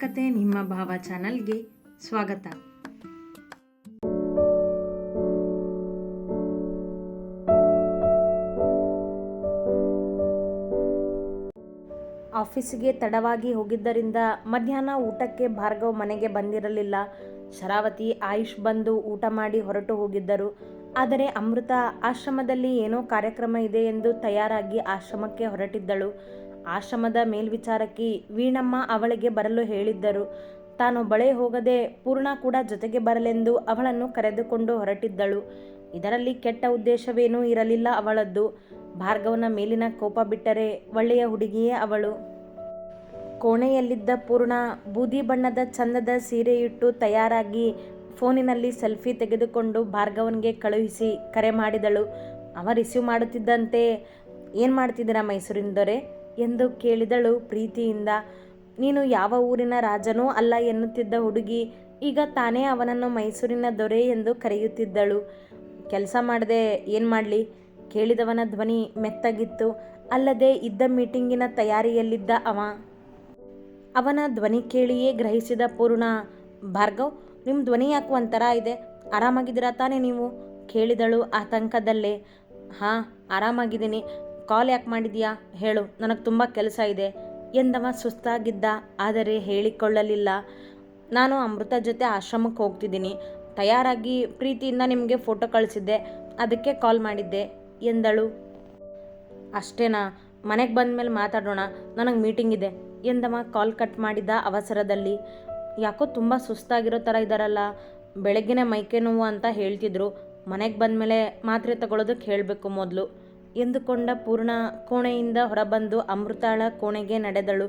ಕತೆ ನಿಮ್ಮ ಭಾವ ಚಾನಲ್ಗೆ ಸ್ವಾಗತ. ಆಫೀಸಿಗೆ ತಡವಾಗಿ ಹೋಗಿದ್ದರಿಂದ ಮಧ್ಯಾಹ್ನ ಊಟಕ್ಕೆ ಭಾರ್ಗವ್ ಮನೆಗೆ ಬಂದಿರಲಿಲ್ಲ. ಶರಾವತಿ, ಆಯುಷ್ ಬಂದು ಊಟ ಮಾಡಿ ಹೊರಟು ಹೋಗಿದ್ದರು. ಆದರೆ ಅಮೃತ ಆಶ್ರಮದಲ್ಲಿ ಏನೋ ಕಾರ್ಯಕ್ರಮ ಇದೆ ಎಂದು ತಯಾರಾಗಿ ಆಶ್ರಮಕ್ಕೆ ಹೊರಟಿದ್ದಳು. ಆಶ್ರಮದ ಮೇಲ್ವಿಚಾರಕಿ ವೀಣಮ್ಮ ಅವಳಿಗೆ ಬರಲು ಹೇಳಿದ್ದರು. ತಾನೊಬ್ಬಳೇ ಹೋಗದೆ ಪೂರ್ಣ ಕೂಡ ಜೊತೆಗೆ ಬರಲೆಂದು ಅವಳನ್ನು ಕರೆದುಕೊಂಡು ಹೊರಟಿದ್ದಳು. ಇದರಲ್ಲಿ ಕೆಟ್ಟ ಉದ್ದೇಶವೇನೂ ಇರಲಿಲ್ಲ ಅವಳದ್ದು. ಭಾರ್ಗವನ ಮೇಲಿನ ಕೋಪ ಬಿಟ್ಟರೆ ಒಳ್ಳೆಯ ಹುಡುಗಿಯೇ ಅವಳು. ಕೋಣೆಯಲ್ಲಿದ್ದ ಪೂರ್ಣ ಬೂದಿ ಬಣ್ಣದ ಚಂದದ ಸೀರೆಯಿಟ್ಟು ತಯಾರಾಗಿ ಫೋನಿನಲ್ಲಿ ಸೆಲ್ಫಿ ತೆಗೆದುಕೊಂಡು ಭಾರ್ಗವನ್ಗೆ ಕಳುಹಿಸಿ ಕರೆ ಮಾಡಿದಳು. ಅವ ರಿಸೀವ್ ಮಾಡುತ್ತಿದ್ದಂತೆ, ಏನು ಮಾಡ್ತಿದ್ದೀರಾ ಮೈಸೂರಿನದೊರೆ ಎಂದು ಕೇಳಿದಳು ಪ್ರೀತಿಯಿಂದ. ನೀನು ಯಾವ ಊರಿನ ರಾಜನೂ ಅಲ್ಲ ಎನ್ನುತ್ತಿದ್ದ ಹುಡುಗಿ ಈಗ ತಾನೇ ಅವನನ್ನು ಮೈಸೂರಿನ ದೊರೆ ಎಂದು ಕರೆಯುತ್ತಿದ್ದಳು. ಕೆಲಸ ಮಾಡದೆ ಏನು ಮಾಡಲಿ? ಕೇಳಿದವನ ಧ್ವನಿ ಮೆತ್ತಗಿತ್ತು. ಅಲ್ಲದೆ ಇದ್ದ ಮೀಟಿಂಗಿನ ತಯಾರಿಯಲ್ಲಿದ್ದ ಅವನ ಧ್ವನಿ ಕೇಳಿಯೇ ಗ್ರಹಿಸಿದ ಪೂರ್ಣ, ಭಾರ್ಗವ್, ನಿಮ್ಮ ಧ್ವನಿ ಯಾಕೆ ಒಂಥರ ಇದೆ? ಆರಾಮಾಗಿದ್ದೀರಾ ತಾನೇ ನೀವು? ಕೇಳಿದಳು ಆತಂಕದಲ್ಲೇ. ಹಾಂ, ಆರಾಮಾಗಿದ್ದೀನಿ. ಕಾಲ್ ಯಾಕೆ ಮಾಡಿದೀಯಾ ಹೇಳು, ನನಗೆ ತುಂಬ ಕೆಲಸ ಇದೆ ಎಂದವ ಸುಸ್ತಾಗಿದ್ದ. ಆದರೆ ಹೇಳಿಕೊಳ್ಳಲಿಲ್ಲ. ನಾನು ಅಮೃತ ಜೊತೆ ಆಶ್ರಮಕ್ಕೆ ಹೋಗ್ತಿದ್ದೀನಿ. ತಯಾರಾಗಿ ಪ್ರೀತಿಯಿಂದ ನಿಮಗೆ ಫೋಟೋ ಕಳಿಸಿದ್ದೆ, ಅದಕ್ಕೆ ಕಾಲ್ ಮಾಡಿದ್ದೆ ಎಂದಳು. ಅಷ್ಟೇನಾ? ಮನೆಗೆ ಬಂದ ಮೇಲೆ ಮಾತಾಡೋಣ, ನನಗೆ ಮೀಟಿಂಗ್ ಇದೆ ಎಂದವ ಕಾಲ್ ಕಟ್ ಮಾಡಿದ ಅವಸರದಲ್ಲಿ. ಯಾಕೋ ತುಂಬ ಸುಸ್ತಾಗಿರೋ ಥರ ಇದ್ದಾರಲ್ಲ, ಬೆಳಗ್ಗೆನೇ ಮೈಕೆ ನೋವು ಅಂತ ಹೇಳ್ತಿದ್ರು. ಮನೆಗೆ ಬಂದಮೇಲೆ ಮಾತ್ರೆ ತಗೊಳ್ಳೋದಕ್ಕೆ ಹೇಳಬೇಕು ಮೊದಲು ಎಂದುಕೊಂಡ ಪೂರ್ಣ ಕೋಣೆಯಿಂದ ಹೊರಬಂದು ಅಮೃತಾಳ ಕೋಣೆಗೆ ನಡೆದಳು.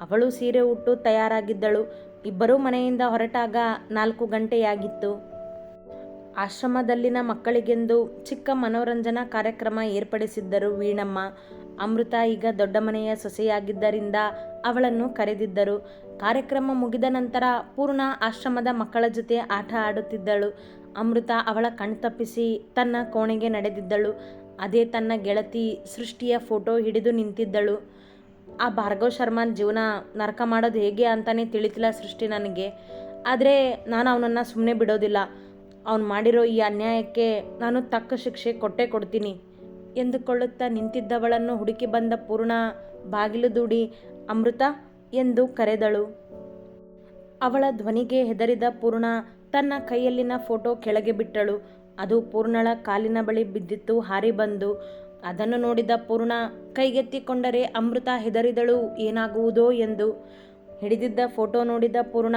ಅವಳು ಸೀರೆ ಉಟ್ಟು ತಯಾರಾಗಿದ್ದಳು. ಇಬ್ಬರೂ ಮನೆಯಿಂದ ಹೊರಟಾಗ 4 ಗಂಟೆಯಾಗಿತ್ತು. ಆಶ್ರಮದಲ್ಲಿನ ಮಕ್ಕಳಿಗೆಂದು ಚಿಕ್ಕ ಮನೋರಂಜನಾ ಕಾರ್ಯಕ್ರಮ ಏರ್ಪಡಿಸಿದ್ದರು ವೀಣಮ್ಮ. ಅಮೃತ ಈಗ ದೊಡ್ಡ ಮನೆಯ ಸೊಸೆಯಾಗಿದ್ದರಿಂದ ಅವಳನ್ನು ಕರೆದಿದ್ದರು. ಕಾರ್ಯಕ್ರಮ ಮುಗಿದ ನಂತರ ಪೂರ್ಣ ಆಶ್ರಮದ ಮಕ್ಕಳ ಜೊತೆ ಆಟ ಆಡುತ್ತಿದ್ದಳು. ಅಮೃತ ಅವಳ ಕಣ್ತಪ್ಪಿಸಿ ತನ್ನ ಕೋಣೆಗೆ ನಡೆದಿದ್ದಳು. ಅದೇ ತನ್ನ ಗೆಳತಿ ಸೃಷ್ಟಿಯ ಫೋಟೋ ಹಿಡಿದು ನಿಂತಿದ್ದಳು. ಆ ಭಾರ್ಗವ್ ಶರ್ಮನ್ ಜೀವನ ನರಕ ಮಾಡೋದು ಹೇಗೆ ಅಂತಾನೆ ತಿಳಿತಿಲ್ಲ ಸೃಷ್ಟಿ ನನಗೆ. ಆದರೆ ನಾನು ಅವನನ್ನು ಸುಮ್ಮನೆ ಬಿಡೋದಿಲ್ಲ. ಅವನು ಮಾಡಿರೋ ಈ ಅನ್ಯಾಯಕ್ಕೆ ನಾನು ತಕ್ಕ ಶಿಕ್ಷೆ ಕೊಟ್ಟೇ ಕೊಡ್ತೀನಿ ಎಂದುಕೊಳ್ಳುತ್ತಾ ನಿಂತಿದ್ದವಳನ್ನು ಹುಡುಕಿ ಬಂದ ಪೂರ್ಣ ಬಾಗಿಲು ದೂಡಿ ಅಮೃತ ಎಂದು ಕರೆದಳು. ಅವಳ ಧ್ವನಿಗೆ ಹೆದರಿದ ಪೂರ್ಣ ತನ್ನ ಕೈಯಲ್ಲಿನ ಫೋಟೋ ಕೆಳಗೆ ಬಿಟ್ಟಳು. ಅದು ಪೂರ್ಣಳ ಕಾಲಿನ ಬಳಿ ಬಿದ್ದಿತ್ತು ಹಾರಿ ಬಂದು. ಅದನ್ನು ನೋಡಿದ ಪೂರ್ಣ ಕೈಗೆತ್ತಿಕೊಂಡರೆ ಅಮೃತ ಹೆದರಿದಳು ಏನಾಗುವುದೋ ಎಂದು. ಹಿಡಿದಿದ್ದ ಫೋಟೋ ನೋಡಿದ ಪೂರ್ಣ,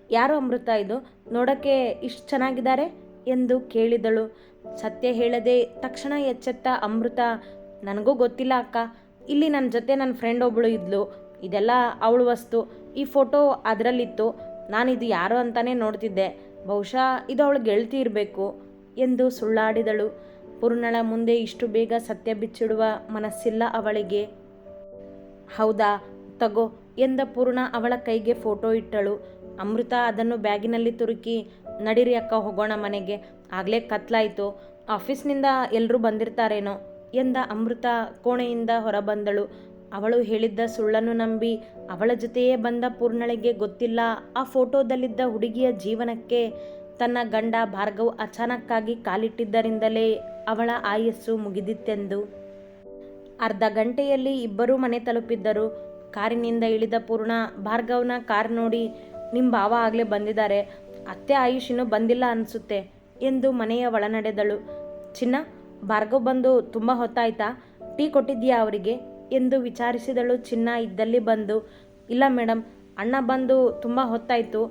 ಯಾರು ಅಮೃತ ಇದು? ನೋಡೋಕ್ಕೆ ಇಷ್ಟು ಚೆನ್ನಾಗಿದ್ದಾರೆ ಎಂದು ಕೇಳಿದಳು. ಸತ್ಯ ಹೇಳದೆ ತಕ್ಷಣ ಎಚ್ಚೆತ್ತ ಅಮೃತ, ನನಗೂ ಗೊತ್ತಿಲ್ಲ ಅಕ್ಕ. ಇಲ್ಲಿ ನನ್ನ ಜೊತೆ ನನ್ನ ಫ್ರೆಂಡ್ ಒಬ್ಬಳು ಇದ್ಲು. ಇದೆಲ್ಲ ಅವಳು ವಸ್ತು. ಈ ಫೋಟೋ ಅದರಲ್ಲಿತ್ತು. ನಾನಿದು ಯಾರು ಅಂತಾನೆ ನೋಡ್ತಿದ್ದೆ. ಬಹುಶಃ ಇದು ಅವಳು ಗೆಳತಿ ಇರಬೇಕು ಎಂದು ಸುಳ್ಳಾಡಿದಳು. ಪೂರ್ಣಳ ಮುಂದೆ ಇಷ್ಟು ಬೇಗ ಸತ್ಯ ಬಿಚ್ಚಿಡುವ ಮನಸ್ಸಿಲ್ಲ ಅವಳಿಗೆ. ಹೌದಾ, ತಗೋ ಎಂದ ಪೂರ್ಣ ಅವಳ ಕೈಗೆ ಫೋಟೋ ಇಟ್ಟಳು. ಅಮೃತ ಅದನ್ನು ಬ್ಯಾಗಿನಲ್ಲಿ ತುರುಕಿ, ನಡೀರಿ ಅಕ್ಕ ಹೋಗೋಣ ಮನೆಗೆ, ಆಗಲೇ ಕತ್ಲಾಯಿತು, ಆಫೀಸ್ನಿಂದ ಎಲ್ಲರೂ ಬಂದಿರ್ತಾರೇನೋ ಎಂದ ಅಮೃತ ಕೋಣೆಯಿಂದ ಹೊರಬಂದಳು. ಅವಳು ಹೇಳಿದ್ದ ಸುಳ್ಳನ್ನು ನಂಬಿ ಅವಳ ಜೊತೆಯೇ ಬಂದ ಪೂರ್ಣಳಿಗೆ ಗೊತ್ತಿಲ್ಲ ಆ ಫೋಟೋದಲ್ಲಿದ್ದ ಹುಡುಗಿಯ ಜೀವನಕ್ಕೆ ತನ್ನ ಗಂಡ ಭಾರ್ಗವ್ ಅಚಾನಕ್ಕಾಗಿ ಕಾಲಿಟ್ಟಿದ್ದರಿಂದಲೇ ಅವಳ ಆಯಸ್ಸು ಮುಗಿದಿತ್ತೆಂದು. ಅರ್ಧ ಗಂಟೆಯಲ್ಲಿ ಇಬ್ಬರೂ ಮನೆ ತಲುಪಿದ್ದರು. ಕಾರಿನಿಂದ ಇಳಿದ ಪೂರ್ಣ ಭಾರ್ಗವ್ನ ಕಾರ್ ನೋಡಿ, ನಿಮ್ಮ ಭಾವ ಆಗಲೇ ಬಂದಿದ್ದಾರೆ, ಅತ್ತೆ ಆಯುಷ್ ಇನ್ನೂ ಬಂದಿಲ್ಲ ಅನಿಸುತ್ತೆ ಎಂದು ಮನೆಯ ಒಳನಡೆದಳು. ಚಿನ್ನ, ಭಾರ್ಗವ್ ಬಂದು ತುಂಬ ಹೊತ್ತಾಯ್ತಾ? ಟೀ ಕೊಟ್ಟಿದ್ದೀಯಾ ಅವರಿಗೆ ಎಂದು ವಿಚಾರಿಸಿದಳು ಚಿನ್ನ ಇದ್ದಲ್ಲಿ ಬಂದು. ಇಲ್ಲ ಮೇಡಮ್, ಅಣ್ಣ ಬಂದು ತುಂಬ ಹೊತ್ತಾಯಿತು.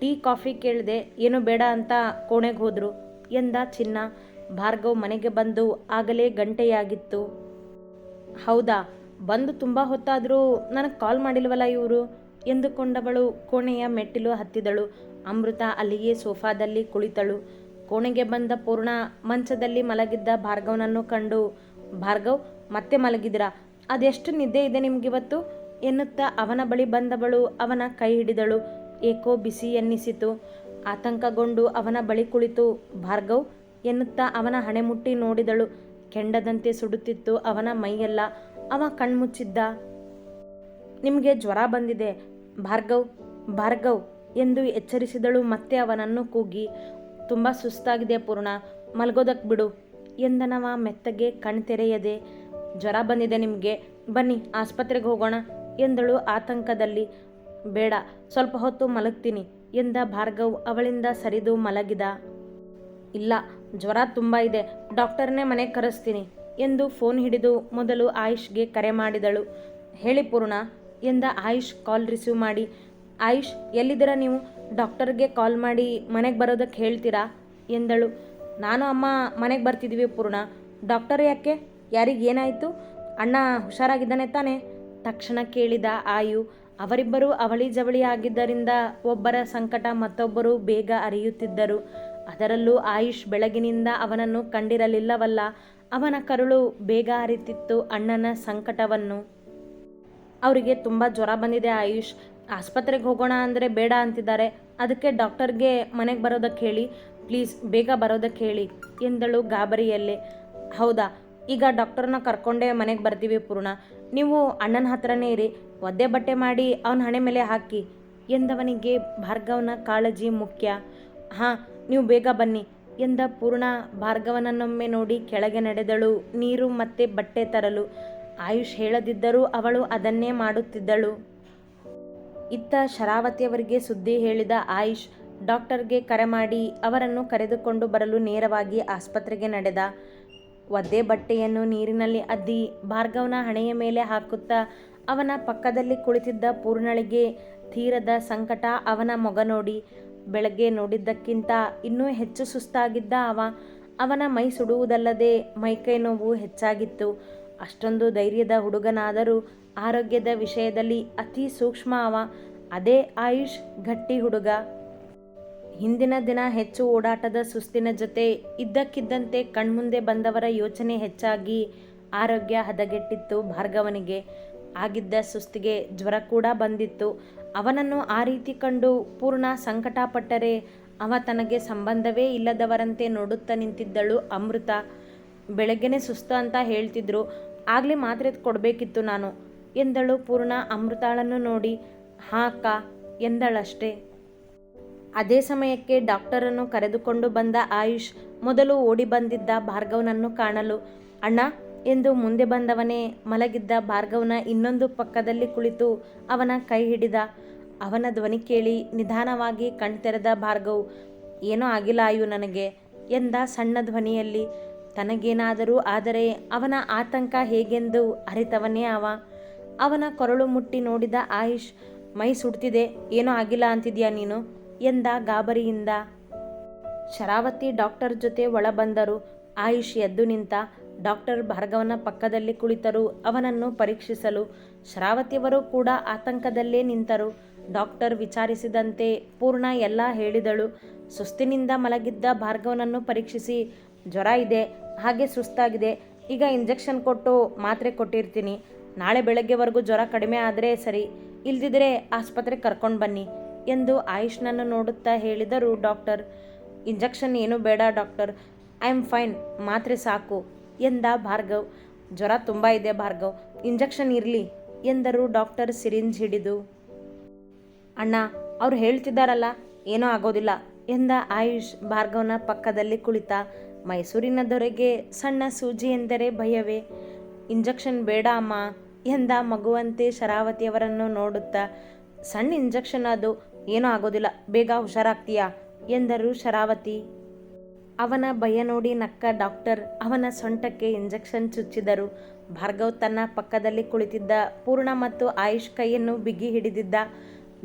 ಟೀ ಕಾಫಿ ಕೇಳಿದೆ, ಏನು ಬೇಡ ಅಂತ ಕೋಣೆಗೆ ಹೋದರು ಎಂದ ಚಿನ್ನ. ಭಾರ್ಗವ್ ಮನೆಗೆ ಬಂದು ಆಗಲೇ ಗಂಟೆಯಾಗಿತ್ತು. ಹೌದಾ, ಬಂದು ತುಂಬ ಹೊತ್ತಾದರೂ ನನಗೆ ಕಾಲ್ ಮಾಡಿಲ್ವಲ್ಲ ಇವರು ಎಂದುಕೊಂಡವಳು ಕೋಣೆಯ ಮೆಟ್ಟಿಲು ಹತ್ತಿದಳು. ಅಮೃತ ಅಲ್ಲಿಯೇ ಸೋಫಾದಲ್ಲಿ ಕುಳಿತಳು. ಕೋಣೆಗೆ ಬಂದ ಪೂರ್ಣ ಮಂಚದಲ್ಲಿ ಮಲಗಿದ್ದ ಭಾರ್ಗವ್ನನ್ನು ಕಂಡು, ಭಾರ್ಗವ್, ಮತ್ತೆ ಮಲಗಿದಿರಾ? ಅದೆಷ್ಟು ನಿದ್ದೆ ಇದೆ ನಿಮಗಿವತ್ತು ಎನ್ನುತ್ತಾ ಅವನ ಬಳಿ ಬಂದವಳು ಅವನ ಕೈ ಹಿಡಿದಳು. ಏಕೋ ಬಿಸಿ ಎನ್ನಿಸಿತು. ಆತಂಕಗೊಂಡು ಅವನ ಬಳಿ ಕುಳಿತು, ಭಾರ್ಗವ್ ಎನ್ನುತ್ತಾ ಅವನ ಹಣೆ ಮುಟ್ಟಿ ನೋಡಿದಳು. ಕೆಂಡದಂತೆ ಸುಡುತ್ತಿತ್ತು ಅವನ ಮೈಯೆಲ್ಲ. ಅವ ಕಣ್ಮುಚ್ಚಿದ್ದ. ನಿಮಗೆ ಜ್ವರ ಬಂದಿದೆ ಭಾರ್ಗವ್, ಭಾರ್ಗವ್ ಎಂದು ಎಚ್ಚರಿಸಿದಳು. ಮತ್ತೆ ಅವನನ್ನು ಕೂಗಿ, ತುಂಬ ಸುಸ್ತಾಗಿದೆ ಪೂರ್ಣ, ಮಲ್ಗೋದಕ್ಕೆ ಬಿಡು ಎಂದನವ ಮೆತ್ತಗೆ ಕಣ್ತೆರೆಯದೆ. ಜ್ವರ ಬಂದಿದೆ ನಿಮಗೆ, ಬನ್ನಿ ಆಸ್ಪತ್ರೆಗೆ ಹೋಗೋಣ ಎಂದಳು ಆತಂಕದಲ್ಲಿ. ಬೇಡ, ಸ್ವಲ್ಪ ಹೊತ್ತು ಮಲಗ್ತೀನಿ ಎಂದ ಭಾರ್ಗವ್ ಅವಳಿಂದ ಸರಿದು ಮಲಗಿದ. ಇಲ್ಲ, ಜ್ವರ ತುಂಬ ಇದೆ, ಡಾಕ್ಟರ್ನೇ ಮನೆಗೆ ಕರೆಸ್ತೀನಿ ಎಂದು ಫೋನ್ ಹಿಡಿದು ಮೊದಲು ಆಯುಷ್ಗೆ ಕರೆ ಮಾಡಿದಳು. ಹೇಳಿ ಪೂರ್ಣ ಎಂದ ಆಯುಷ್ ಕಾಲ್ ರಿಸೀವ್ ಮಾಡಿ. ಆಯುಷ್, ಎಲ್ಲಿದ್ದೀರಾ ನೀವು? ಡಾಕ್ಟರ್ಗೆ ಕಾಲ್ ಮಾಡಿ ಮನೆಗೆ ಬರೋದಕ್ಕೆ ಹೇಳ್ತೀರಾ ಎಂದಳು. ನಾನು ಅಮ್ಮ ಮನೆಗೆ ಬರ್ತಿದ್ದೀವಿ ಪೂರ್ಣ. ಡಾಕ್ಟರ್ ಯಾಕೆ? ಯಾರಿಗೇನಾಯಿತು? ಅಣ್ಣ ಹುಷಾರಾಗಿದ್ದಾನೆ ತಾನೆ? ತಕ್ಷಣ ಕೇಳಿದ ಆಯು. ಅವರಿಬ್ಬರು ಅವಳಿ ಜವಳಿ ಆಗಿದ್ದರಿಂದ ಒಬ್ಬರ ಸಂಕಟ ಮತ್ತೊಬ್ಬರು ಬೇಗ ಅರಿಯುತ್ತಿದ್ದರು. ಅದರಲ್ಲೂ ಆಯುಷ್ ಬೆಳಗಿನಿಂದ ಅವನನ್ನು ಕಂಡಿರಲಿಲ್ಲವಲ್ಲ. ಅವನ ಕರುಳು ಬೇಗ ಅರಿತಿತ್ತು ಅಣ್ಣನ ಸಂಕಟವನ್ನು. ಅವರಿಗೆ ತುಂಬ ಜ್ವರ ಬಂದಿದೆ ಆಯುಷ್, ಆಸ್ಪತ್ರೆಗೆ ಹೋಗೋಣ ಅಂದರೆ ಬೇಡ ಅಂತಿದ್ದಾರೆ. ಅದಕ್ಕೆ ಡಾಕ್ಟರ್ಗೆ ಮನೆಗೆ ಬರೋದಕ್ಕೆ ಹೇಳಿ, ಪ್ಲೀಸ್ ಬೇಗ ಬರೋದಕ್ಕೆ ಹೇಳಿ ಎಂದಳು ಗಾಬರಿಯಲ್ಲೇ. ಹೌದಾ, ಈಗ ಡಾಕ್ಟರ್ನ ಕರ್ಕೊಂಡೇ ಮನೆಗೆ ಬರ್ತೀವಿ ಪೂರ್ಣ. ನೀವು ಅಣ್ಣನ ಹತ್ರನೇ ಇರಿ, ಒದ್ದೆ ಬಟ್ಟೆ ಮಾಡಿ ಅವನ ಹಣೆ ಮೇಲೆ ಹಾಕಿ ಎಂದವನಿಗೆ ಭಾರ್ಗವನ ಕಾಳಜಿ ಮುಖ್ಯ. ಹಾಂ, ನೀವು ಬೇಗ ಬನ್ನಿ ಎಂದ ಪೂರ್ಣ ಭಾರ್ಗವನನ್ನೊಮ್ಮೆ ನೋಡಿ ಕೆಳಗೆ ನಡೆದಳು, ನೀರು ಮತ್ತೆ ಬಟ್ಟೆ ತರಲು. ಆಯುಷ್ ಹೇಳದಿದ್ದರೂ ಅವಳು ಅದನ್ನೇ ಮಾಡುತ್ತಿದ್ದಳು. ಇತ್ತ ಶರಾವತಿಯವರಿಗೆ ಸುದ್ದಿ ಹೇಳಿದ ಆಯುಷ್ ಡಾಕ್ಟರ್ಗೆ ಕರೆ ಮಾಡಿ ಅವರನ್ನು ಕರೆದುಕೊಂಡು ಬರಲು ನೇರವಾಗಿ ಆಸ್ಪತ್ರೆಗೆ ನಡೆದ. ಒದ್ದೆ ಬಟ್ಟೆಯನ್ನು ನೀರಿನಲ್ಲಿ ಅದ್ದಿ ಭಾರ್ಗವನ ಹಣೆಯ ಮೇಲೆ ಹಾಕುತ್ತಾ ಅವನ ಪಕ್ಕದಲ್ಲಿ ಕುಳಿತಿದ್ದ ಪೂರ್ಣಳಿಗೆ ತೀರದ ಸಂಕಟ ಅವನ ಮೊಗ ನೋಡಿ. ಬೆಳಗ್ಗೆ ನೋಡಿದ್ದಕ್ಕಿಂತ ಇನ್ನೂ ಹೆಚ್ಚು ಸುಸ್ತಾಗಿದ್ದ ಅವನ ಮೈ ಸುಡುವುದಲ್ಲದೆ ಮೈಕೈ ನೋವು ಹೆಚ್ಚಾಗಿತ್ತು. ಅಷ್ಟೊಂದು ಧೈರ್ಯದ ಹುಡುಗನಾದರೂ ಆರೋಗ್ಯದ ವಿಷಯದಲ್ಲಿ ಅತಿ ಸೂಕ್ಷ್ಮ ಅದೇ ಆಯುಷ್ ಗಟ್ಟಿ ಹುಡುಗ. ಹಿಂದಿನ ದಿನ ಹೆಚ್ಚು ಓಡಾಟದ ಸುಸ್ತಿನ ಜೊತೆ ಇದ್ದಕ್ಕಿದ್ದಂತೆ ಕಣ್ಮುಂದೆ ಬಂದವರ ಯೋಚನೆ ಹೆಚ್ಚಾಗಿ ಆರೋಗ್ಯ ಹದಗೆಟ್ಟಿತ್ತು ಭಾರ್ಗವನಿಗೆ. ಆಗಿದ್ದ ಸುಸ್ತಿಗೆ ಜ್ವರ ಕೂಡ ಬಂದಿತ್ತು. ಅವನನ್ನು ಆ ರೀತಿ ಕಂಡು ಪೂರ್ಣ ಸಂಕಟಪಟ್ಟರೆ ತನಗೆ ಸಂಬಂಧವೇ ಇಲ್ಲದವರಂತೆ ನೋಡುತ್ತಾ ನಿಂತಿದ್ದಳು ಅಮೃತ. ಬೆಳಗ್ಗೆನೆ ಸುಸ್ತು ಅಂತ ಹೇಳ್ತಿದ್ರು, ಆಗಲೇ ಮಾತ್ರೆ ಕೊಡಬೇಕಿತ್ತು ನಾನು ಎಂದಳು ಪೂರ್ಣ ಅಮೃತಾಳನ್ನು ನೋಡಿ. ಹಾಂ ಅಕ್ಕ ಎಂದಳಷ್ಟೇ. ಅದೇ ಸಮಯಕ್ಕೆ ಡಾಕ್ಟರನ್ನು ಕರೆದುಕೊಂಡು ಬಂದ ಆಯುಷ್ ಮೊದಲು ಓಡಿ ಬಂದಿದ್ದ ಭಾರ್ಗವನನ್ನು ಕಾಣಲು. ಅಣ್ಣ ಎಂದು ಮುಂದೆ ಬಂದವನೇ ಮಲಗಿದ್ದ ಭಾರ್ಗವನ ಇನ್ನೊಂದು ಪಕ್ಕದಲ್ಲಿ ಕುಳಿತು ಅವನ ಕೈ ಹಿಡಿದ. ಅವನ ಧ್ವನಿ ಕೇಳಿ ನಿಧಾನವಾಗಿ ಕಣ್ತೆರೆದ ಭಾರ್ಗವ್. ಏನೂ ಆಗಿಲ್ಲ ಆಯು ನನಗೆ ಎಂದ ಸಣ್ಣ ಧ್ವನಿಯಲ್ಲಿ. ತನಗೇನಾದರೂ ಆದರೆ ಅವನ ಆತಂಕ ಹೇಗೆಂದು ಅರಿತವನೇ ಅವನ ಕೊರಳು ಮುಟ್ಟಿ ನೋಡಿದ ಆಯುಷ್. ಮೈ ಸುಡ್ತಿದೆ, ಏನೂ ಆಗಿಲ್ಲ ಅಂತಿದ್ಯಾ ನೀನು ಎಂದ ಗಾಬರಿಯಿಂದ. ಶರಾವತಿ ಡಾಕ್ಟರ್ ಜೊತೆ ಒಳ ಬಂದರು. ಆಯುಷ್ ಎದ್ದು ನಿಂತ. ಡಾಕ್ಟರ್ ಭಾರ್ಗವನ ಪಕ್ಕದಲ್ಲಿ ಕುಳಿತರು ಅವನನ್ನು ಪರೀಕ್ಷಿಸಲು. ಶರಾವತಿಯವರು ಕೂಡ ಆತಂಕದಲ್ಲೇ ನಿಂತರು. ಡಾಕ್ಟರ್ ವಿಚಾರಿಸಿದಂತೆ ಪೂರ್ಣ ಎಲ್ಲ ಹೇಳಿದಳು. ಸುಸ್ತಿನಿಂದ ಮಲಗಿದ್ದ ಭಾರ್ಗವನನ್ನು ಪರೀಕ್ಷಿಸಿ, ಜ್ವರ ಇದೆ, ಹಾಗೆ ಸುಸ್ತಾಗಿದೆ, ಈಗ ಇಂಜೆಕ್ಷನ್ ಕೊಟ್ಟು ಮಾತ್ರೆ ಕೊಟ್ಟಿರ್ತೀನಿ, ನಾಳೆ ಬೆಳಗ್ಗೆವರೆಗೂ ಜ್ವರ ಕಡಿಮೆ ಆದರೆ ಸರಿ, ಇಲ್ದಿದ್ರೆ ಆಸ್ಪತ್ರೆಗೆ ಕರ್ಕೊಂಡು ಬನ್ನಿ ಎಂದು ಆಯುಷ್ನನ್ನು ನೋಡುತ್ತಾ ಹೇಳಿದರು ಡಾಕ್ಟರ್. ಇಂಜೆಕ್ಷನ್ ಏನೂ ಬೇಡ ಡಾಕ್ಟರ್, ಐ ಆಮ್ ಫೈನ್, ಮಾತ್ರೆ ಸಾಕು ಎಂದ ಭಾರ್ಗವ್. ಜ್ವರ ತುಂಬ ಇದೆ ಭಾರ್ಗವ್, ಇಂಜೆಕ್ಷನ್ ಇರಲಿ ಎಂದರು ಡಾಕ್ಟರ್ ಸಿರಿಂಜ್ ಹಿಡಿದು. ಅಣ್ಣ ಅವ್ರು ಹೇಳ್ತಿದ್ದಾರಲ್ಲ, ಏನೂ ಆಗೋದಿಲ್ಲ ಎಂದ ಆಯುಷ್ ಭಾರ್ಗವನ ಪಕ್ಕದಲ್ಲಿ ಕುಳಿತ. ಮೈಸೂರಿನ ದೊರೆಗೆ ಸಣ್ಣ ಸೂಜಿ ಎಂದರೆ ಭಯವೇ. ಇಂಜೆಕ್ಷನ್ ಬೇಡ ಅಮ್ಮ ಎಂದ ಮಗುವಂತೆ ಶರಾವತಿಯವರನ್ನು ನೋಡುತ್ತಾ. ಸಣ್ಣ ಇಂಜೆಕ್ಷನ್, ಅದು ಏನೂ ಆಗೋದಿಲ್ಲ, ಬೇಗ ಹುಷಾರಾಗ್ತೀಯಾ ಎಂದರು ಶರಾವತಿ. ಅವನ ಭಯ ನೋಡಿ ನಕ್ಕ ಡಾಕ್ಟರ್ ಅವನ ಸೊಂಟಕ್ಕೆ ಇಂಜೆಕ್ಷನ್ ಚುಚ್ಚಿದರು. ಭಾರ್ಗವ್ ತನ್ನ ಪಕ್ಕದಲ್ಲಿ ಕುಳಿತಿದ್ದ ಪೂರ್ಣ ಮತ್ತು ಆಯುಷ್ ಕೈಯನ್ನು ಬಿಗಿ ಹಿಡಿದಿದ್ದ.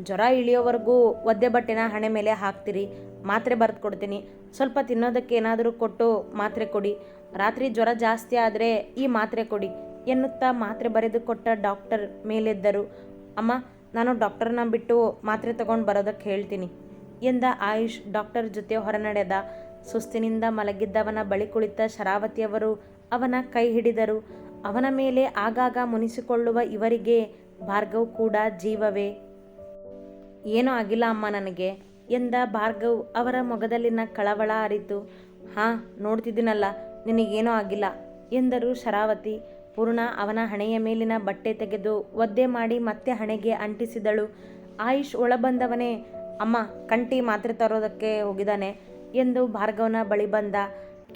ಜ್ವರ ಇಳಿಯೋವರೆಗೂ ಒದ್ದೆ ಬಟ್ಟೆನ ಹಣೆ ಮೇಲೆ ಹಾಕ್ತಿರಿ, ಮಾತ್ರೆ ಬರೆದು ಕೊಡ್ತೀನಿ, ಸ್ವಲ್ಪ ತಿನ್ನೋದಕ್ಕೆ ಏನಾದರೂ ಕೊಟ್ಟು ಮಾತ್ರೆ ಕೊಡಿ, ರಾತ್ರಿ ಜ್ವರ ಜಾಸ್ತಿ ಆದರೆ ಈ ಮಾತ್ರೆ ಕೊಡಿ ಎನ್ನುತ್ತಾ ಮಾತ್ರೆ ಬರೆದು ಕೊಟ್ಟ ಡಾಕ್ಟರ್ ಮೇಲೆದ್ದರು. ಅಮ್ಮ, ನಾನು ಡಾಕ್ಟರ್ನ ಬಿಟ್ಟು ಮಾತ್ರೆ ತಗೊಂಡು ಬರೋದಕ್ಕೆ ಹೇಳ್ತೀನಿ ಎಂದ ಆಯುಷ್ ಡಾಕ್ಟರ್ ಜೊತೆ ಹೊರನಡೆದ. ಸುಸ್ತಿನಿಂದ ಮಲಗಿದ್ದವನ ಬಳಿ ಕುಳಿತ ಶರಾವತಿಯವರು ಅವನ ಕೈ ಹಿಡಿದರು. ಅವನ ಮೇಲೆ ಆಗಾಗ ಮುನಿಸಿಕೊಳ್ಳುವ ಇವರಿಗೆ ಭಾರ್ಗವ್ ಕೂಡ ಜೀವವೇ. ಏನೂ ಆಗಿಲ್ಲ ಅಮ್ಮ ನನಗೆ ಎಂದ ಭಾರ್ಗವ್ ಅವರ ಮೊಗದಲ್ಲಿನ ಕಳವಳ ಅರಿತು. ಹಾಂ, ನೋಡ್ತಿದ್ದೀನಲ್ಲ, ನಿನಗೇನೂ ಆಗಿಲ್ಲ ಎಂದರು ಶರಾವತಿ. ಪೂರ್ಣ ಅವನ ಹಣೆಯ ಮೇಲಿನ ಬಟ್ಟೆ ತೆಗೆದು ಒದ್ದೆ ಮಾಡಿ ಮತ್ತೆ ಹಣೆಗೆ ಅಂಟಿಸಿದಳು. ಆಯುಷ್ ಒಳಬಂದವನೇ ಅಮ್ಮ ಕಂಠಿ ಮಾತ್ರೆ ತರೋದಕ್ಕೆ ಹೋಗಿದ್ದಾನೆ ಎಂದು ಭಾರ್ಗವನ ಬಳಿ ಬಂದ.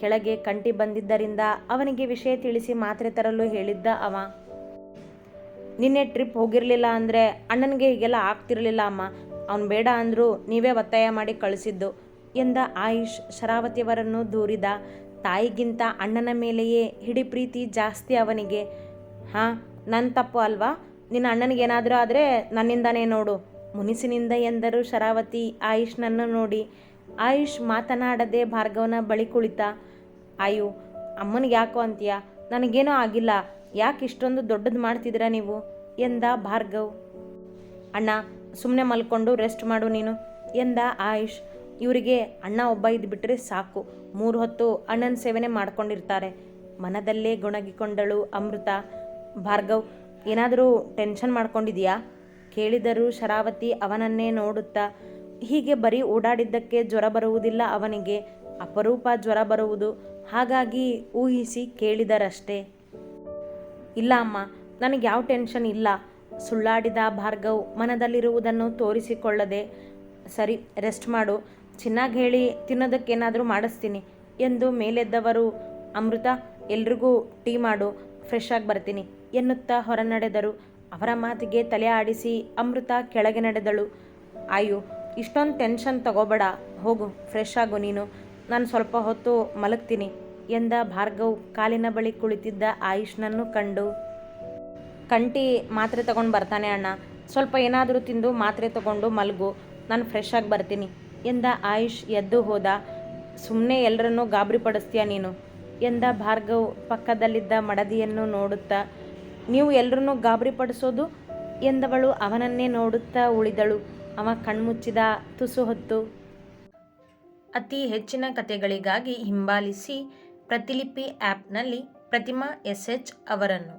ಕೆಳಗೆ ಕಂಠಿ ಬಂದಿದ್ದರಿಂದ ಅವನಿಗೆ ವಿಷಯ ತಿಳಿಸಿ ಮಾತ್ರೆ ತರಲು ಹೇಳಿದ್ದ ಅವ. ನಿನ್ನೆ ಟ್ರಿಪ್ ಹೋಗಿರಲಿಲ್ಲ ಅಂದರೆ ಅಣ್ಣನಿಗೆ ಹೀಗೆಲ್ಲ ಆಗ್ತಿರಲಿಲ್ಲ ಅಮ್ಮ. ಅವನು ಬೇಡ ಅಂದರೂ ನೀವೇ ಒತ್ತಾಯ ಮಾಡಿ ಕಳಿಸಿದ್ದು ಎಂದ ಆಯುಷ್ ಶರಾವತಿಯವರನ್ನು ದೂರಿದ. ತಾಯಿಗಿಂತ ಅಣ್ಣನ ಮೇಲೆಯೇ ಹಿಡಿ ಪ್ರೀತಿ ಜಾಸ್ತಿ ಅವನಿಗೆ. ಹಾಂ, ನನ್ನ ತಪ್ಪು ಅಲ್ವಾ? ನಿನ್ನ ಅಣ್ಣನಿಗೇನಾದರೂ ಆದರೆ ನನ್ನಿಂದನೇ ನೋಡು ಮುನಿಸಿನಿಂದ ಎಂದರು ಶರಾವತಿ ಆಯುಷ್ನನ್ನು ನೋಡಿ. ಆಯುಷ್ ಮಾತನಾಡದೆ ಭಾರ್ಗವನ ಬಳಿ ಕುಳಿತ. ಆಯು, ಅಮ್ಮನಿಗೆ ಯಾಕೋ ಅಂತೀಯ? ನನಗೇನೂ ಆಗಿಲ್ಲ. ಯಾಕೆ ಇಷ್ಟೊಂದು ದೊಡ್ಡದು ಮಾಡ್ತಿದ್ದೀರಾ ನೀವು ಎಂದ ಭಾರ್ಗವ್. ಅಣ್ಣ ಸುಮ್ಮನೆ ಮಲ್ಕೊಂಡು ರೆಸ್ಟ್ ಮಾಡು ನೀನು ಎಂದ ಆಯುಷ್. ಇವರಿಗೆ ಅಣ್ಣ ಒಬ್ಬ ಇದ್ಬಿಟ್ರೆ ಸಾಕು, 3 ಹೊತ್ತು ಅಣ್ಣನ ಸೇವನೆ ಮಾಡ್ಕೊಂಡಿರ್ತಾರೆ ಮನದಲ್ಲೇ ಗೊಣಗಿಕೊಂಡಳು ಅಮೃತ. ಭಾರ್ಗವ್, ಏನಾದರೂ ಟೆನ್ಷನ್ ಮಾಡ್ಕೊಂಡಿದೀಯಾ ಕೇಳಿದರು ಶರಾವತಿ ಅವನನ್ನೇ ನೋಡುತ್ತಾ. ಹೀಗೆ ಬರೀ ಓಡಾಡಿದ್ದಕ್ಕೆ ಜ್ವರ ಬರುವುದಿಲ್ಲ ಅವನಿಗೆ, ಅಪರೂಪ ಜ್ವರ ಬರುವುದು. ಹಾಗಾಗಿ ಊಹಿಸಿ ಕೇಳಿದರಷ್ಟೇ. ಇಲ್ಲ ಅಮ್ಮ, ನನಗೆ ಯಾವ ಟೆನ್ಷನ್ ಇಲ್ಲ ಸುಳ್ಳಾಡಿದ ಭಾರ್ಗವ್ ಮನದಲ್ಲಿರುವುದನ್ನು ತೋರಿಸಿಕೊಳ್ಳದೆ. ಸರಿ, ರೆಸ್ಟ್ ಮಾಡು, ಚೆನ್ನಾಗಿ ಹೇಳಿ ತಿನ್ನೋದಕ್ಕೇನಾದರೂ ಮಾಡಿಸ್ತೀನಿ ಎಂದು ಮೇಲೆದ್ದವರು. ಅಮೃತ, ಎಲ್ರಿಗೂ ಟೀ ಮಾಡು, ಫ್ರೆಶ್ ಆಗಿ ಬರ್ತೀನಿ ಎನ್ನುತ್ತಾ ಹೊರ ನಡೆದರು. ಅವರ ಮಾತಿಗೆ ತಲೆ ಆಡಿಸಿ ಅಮೃತ ಕೆಳಗೆ ನಡೆದಳು. ಆಯು, ಇಷ್ಟೊಂದು ಟೆನ್ಷನ್ ತಗೋಬೇಡ, ಹೋಗು ಫ್ರೆಶ್ ಆಗು ನೀನು, ನಾನು ಸ್ವಲ್ಪ ಹೊತ್ತು ಮಲಗ್ತೀನಿ ಎಂದ ಭಾರ್ಗವ್ ಕಾಲಿನ ಬಳಿ ಕುಳಿತಿದ್ದ ಆಯುಷ್ನನ್ನು ಕಂಡು. ಕಂಠಿ ಮಾತ್ರೆ ತಗೊಂಡು ಬರ್ತಾನೆ ಅಣ್ಣ, ಸ್ವಲ್ಪ ಏನಾದರೂ ತಿಂದು ಮಾತ್ರೆ ತಗೊಂಡು ಮಲಗು, ನಾನು ಫ್ರೆಶ್ ಆಗಿ ಬರ್ತೀನಿ ಎಂದ ಆಯುಷ್ ಎದ್ದು ಹೋದ. ಸುಮ್ಮನೆ ಎಲ್ಲರನ್ನೂ ಗಾಬರಿ ಪಡಿಸ್ತೀಯ ನೀನು ಎಂದ ಭಾರ್ಗವ್ ಪಕ್ಕದಲ್ಲಿದ್ದ ಮಡದಿಯನ್ನು ನೋಡುತ್ತಾ. ನೀವು ಎಲ್ಲರನ್ನೂ ಗಾಬರಿ ಪಡಿಸೋದು ಎಂದವಳು ಅವನನ್ನೇ ನೋಡುತ್ತಾ ಉಳಿದಳು. ಅವ ಕಣ್ಮುಚ್ಚಿದ ತುಸು ಹೊತ್ತು. ಅತಿ ಹೆಚ್ಚಿನ ಕಥೆಗಳಿಗಾಗಿ ಹಿಂಬಾಲಿಸಿ ಪ್ರತಿಲಿಪಿ ಆ್ಯಪ್ನಲ್ಲಿ ಪ್ರತಿಮಾ SH ಅವರನ್ನು.